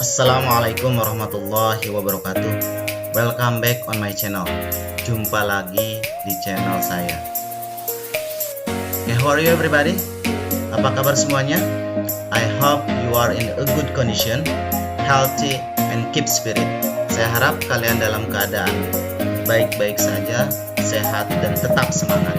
Assalamualaikum warahmatullahi wabarakatuh. Welcome back on my channel. Jumpa lagi di channel saya. How are you everybody? Apa kabar semuanya? I hope you are in a good condition, healthy and keep spirit. Saya harap kalian dalam keadaan baik-baik saja, sehat dan tetap semangat.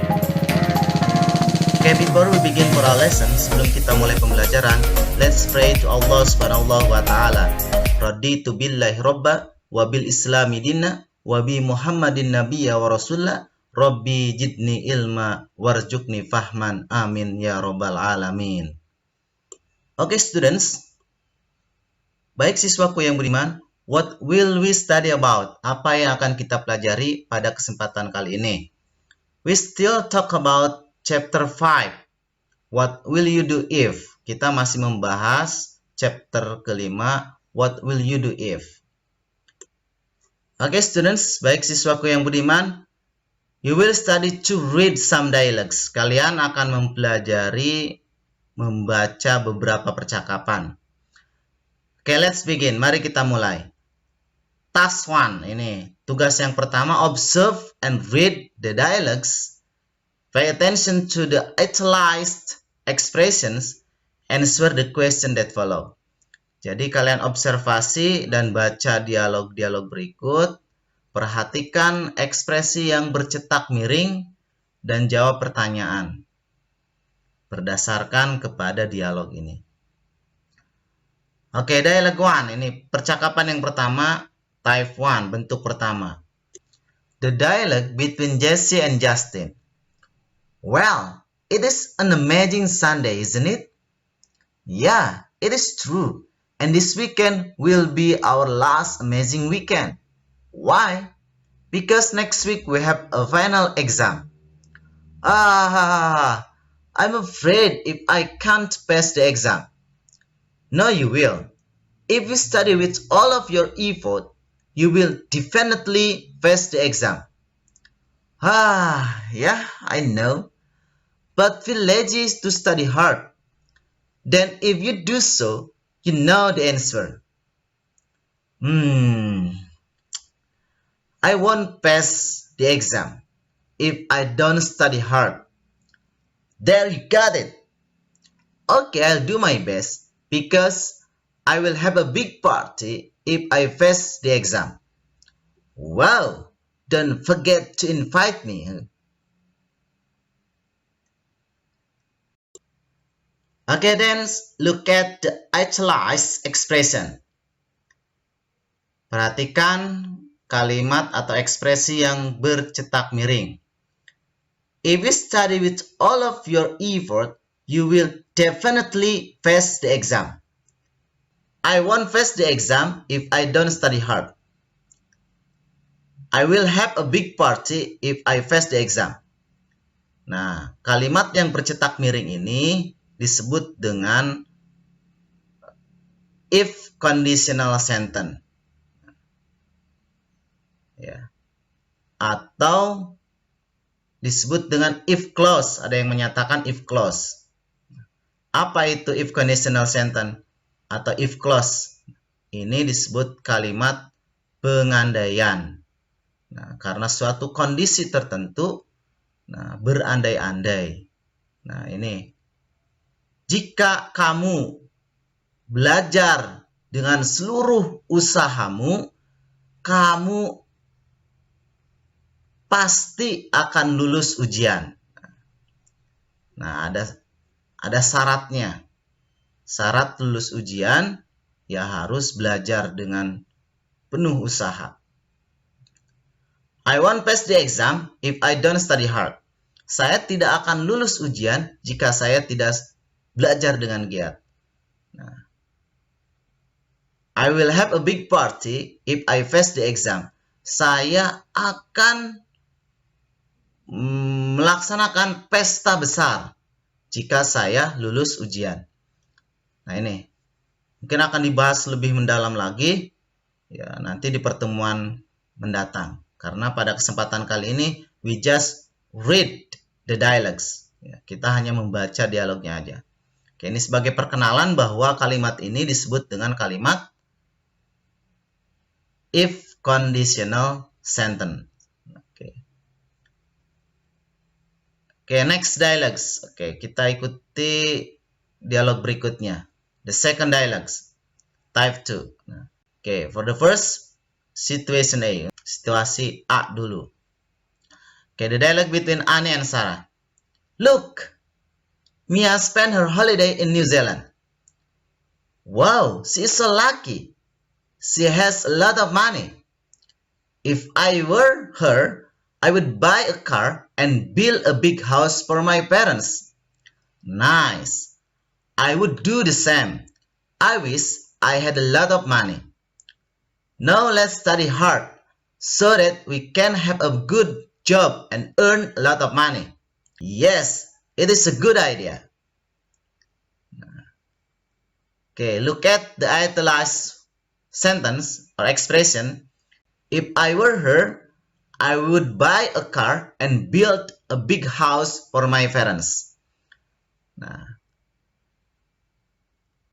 Okay, before we begin for our lesson, sebelum kita mulai pembelajaran, let's pray to Allah Subhanahu wa Ta'ala. Raditu billahi robba, wa bil islami dinna, wa bi Muhammadin nabiyya wa rasulah, Rabbi jidni ilma, warjukni fahman, amin ya robbal alamin. Okay students, baik siswaku yang beriman, what will we study about? Apa yang akan kita pelajari pada kesempatan kali ini? We still talk about Chapter 5, What will you do if? Kita masih membahas chapter kelima, What will you do if? Oke students, baik siswaku yang budiman, you will study to read some dialogues. Kalian akan mempelajari membaca beberapa percakapan. Oke, let's begin. Mari kita mulai. Task 1, ini tugas yang pertama, observe and read the dialogues. Pay attention to the italicized expressions, answer the question that follow. Jadi kalian observasi dan baca dialog-dialog berikut, perhatikan ekspresi yang bercetak miring, dan jawab pertanyaan berdasarkan kepada dialog ini. Oke, dialog 1, ini percakapan yang pertama, type 1, bentuk pertama. The dialogue between Jesse and Justin. Well, it is an amazing Sunday, isn't it? Yeah, it is true. And this weekend will be our last amazing weekend. Why? Because next week we have a final exam. I'm afraid if I can't pass the exam. No, you will. If you study with all of your effort, you will definitely pass the exam. Yeah, I know. But feel lazy to study hard. Then if you do so, you know the answer. I won't pass the exam if I don't study hard. There, you got it. Okay, I'll do my best because I will have a big party if I pass the exam. Wow, don't forget to invite me. Okay, then look at the italicized expression. Perhatikan kalimat atau ekspresi yang bercetak miring. If you study with all of your effort, you will definitely pass the exam. I won't pass the exam if I don't study hard. I will have a big party if I pass the exam. Nah, kalimat yang bercetak miring ini disebut dengan if conditional sentence. Ya. Atau disebut dengan if clause. Ada yang menyatakan if clause. Apa itu if conditional sentence atau if clause? Ini disebut kalimat pengandaian. Nah, karena suatu kondisi tertentu, berandai-andai. Nah, ini. Jika kamu belajar dengan seluruh usahamu, kamu pasti akan lulus ujian. Nah, ada syaratnya. Syarat lulus ujian, ya harus belajar dengan penuh usaha. I won't pass the exam if I don't study hard. Saya tidak akan lulus ujian jika saya tidak belajar dengan giat. Nah, I will have a big party if I pass the exam. Saya akan melaksanakan pesta besar jika saya lulus ujian. Nah, ini mungkin akan dibahas lebih mendalam lagi ya nanti di pertemuan mendatang. Karena pada kesempatan kali ini we just read the dialogues. Ya, kita hanya membaca dialognya aja. Oke, ini sebagai perkenalan bahwa kalimat ini disebut dengan kalimat if conditional sentence. Oke, next dialogues. Oke, kita ikuti dialog berikutnya. The second dialogues, type 2. Oke, for the first, situation A. Situasi A dulu. Oke, the dialogue between Annie and Sarah. Look, Mia spent her holiday in New Zealand. Wow, she is so lucky. She has a lot of money. If I were her, I would buy a car and build a big house for my parents. Nice. I would do the same. I wish I had a lot of money. Now let's study hard so that we can have a good job and earn a lot of money. Yes, it is a good idea. Okay, look at the italicized sentence or expression. If I were her, I would buy a car and build a big house for my parents. Nah,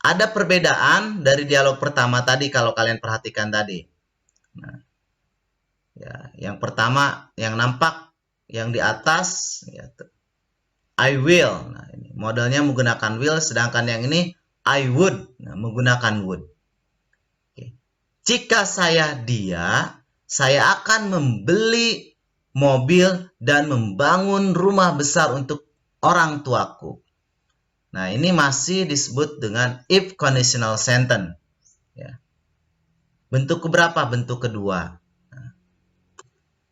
ada perbedaan dari dialog pertama tadi kalau kalian perhatikan tadi. Nah, ya, yang pertama yang nampak yang di atas, ya, I will. Nah, ini modelnya menggunakan will, sedangkan yang ini I would, nah, menggunakan would. Oke. Jika saya dia, saya akan membeli mobil dan membangun rumah besar untuk orang tuaku. Nah, ini masih disebut dengan if conditional sentence. Ya. Bentuk keberapa? Bentuk kedua.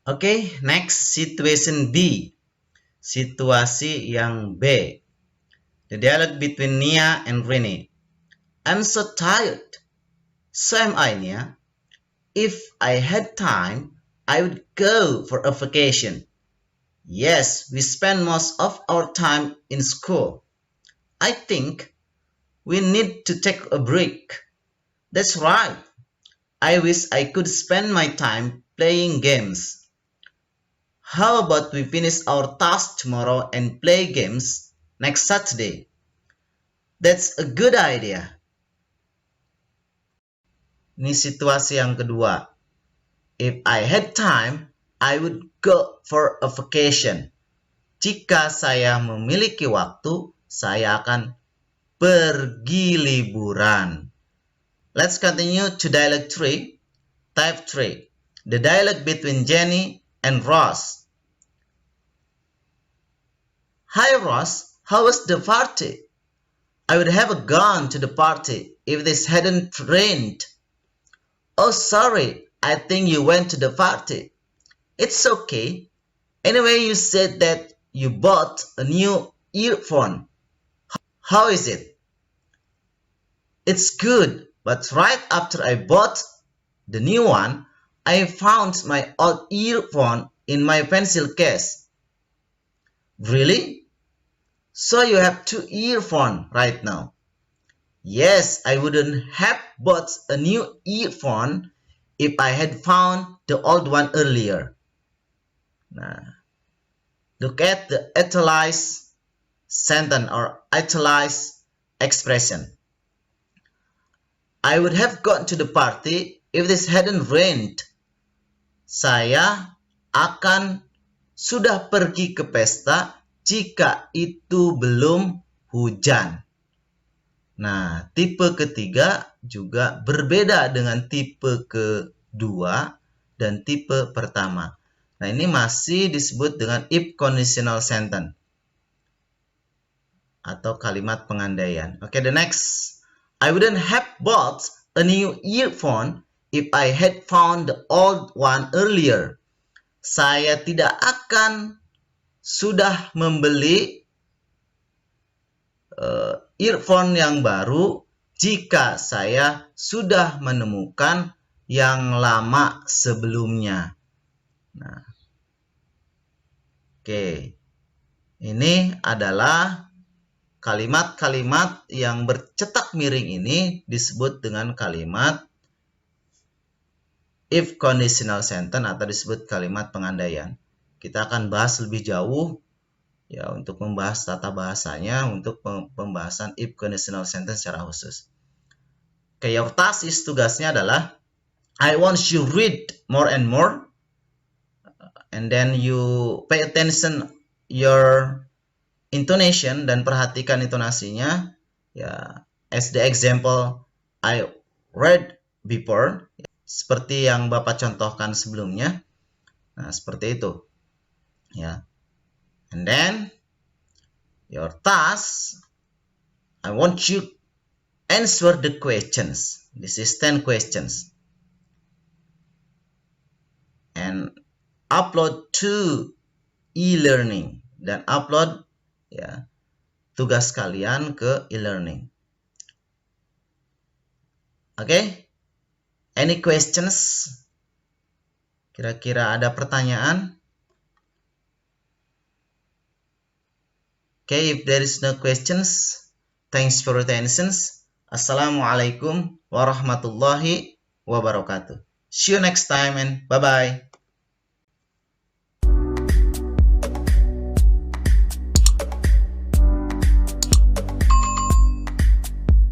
Oke, next, situation B. Situasi yang B. The dialogue between Nia and Rene. I'm so tired. So am I, Nia. If I had time, I would go for a vacation. Yes, we spend most of our time in school. I think we need to take a break. That's right. I wish I could spend my time playing games. How about we finish our task tomorrow and play games next Saturday? That's a good idea. Ini situasi yang kedua. If I had time, I would go for a vacation. Jika saya memiliki waktu, saya akan pergi liburan. Let's continue to dialogue 3, type 3. The dialogue between Jenny and Ross. Hi Ross, how was the party? I would have gone to the party if this hadn't rained. Oh, sorry, I think you went to the party. It's okay. Anyway, you said that you bought a new earphone. How is it? It's good, but right after I bought the new one, I found my old earphone in my pencil case. Really? So you have two earphones right now? Yes, I wouldn't have bought a new earphone if I had found the old one earlier. Nah, look at the italicized sentence or italicized expression. I would have gone to the party if this hadn't rained. Saya akan sudah pergi ke pesta jika itu belum hujan. Nah, tipe ketiga juga berbeda dengan tipe kedua dan tipe pertama. Nah, ini masih disebut dengan if conditional sentence atau kalimat pengandaian. Oke, the next. I wouldn't have bought a new earphone if I had found the old one earlier. Saya tidak akan sudah membeli earphone yang baru jika saya sudah menemukan yang lama sebelumnya. Nah, oke. Ini adalah kalimat-kalimat yang bercetak miring ini disebut dengan kalimat if conditional sentence atau disebut kalimat pengandaian. Kita akan bahas lebih jauh ya untuk membahas tata bahasanya untuk pembahasan if conditional sentence secara khusus. Okay, your task is tugasnya adalah I want you read more and more, and then you pay attention your intonation dan perhatikan intonasinya. Ya, as the example I read before, seperti yang Bapak contohkan sebelumnya. Nah, seperti itu. Ya. And then your task, I want you answer the questions. This is 10 questions. And upload to e-learning, dan upload ya tugas kalian ke e-learning. Okay? Any questions? Kira-kira ada pertanyaan? Okay, if there is no questions, thanks for your attention. Assalamualaikum warahmatullahi wabarakatuh. See you next time and bye-bye.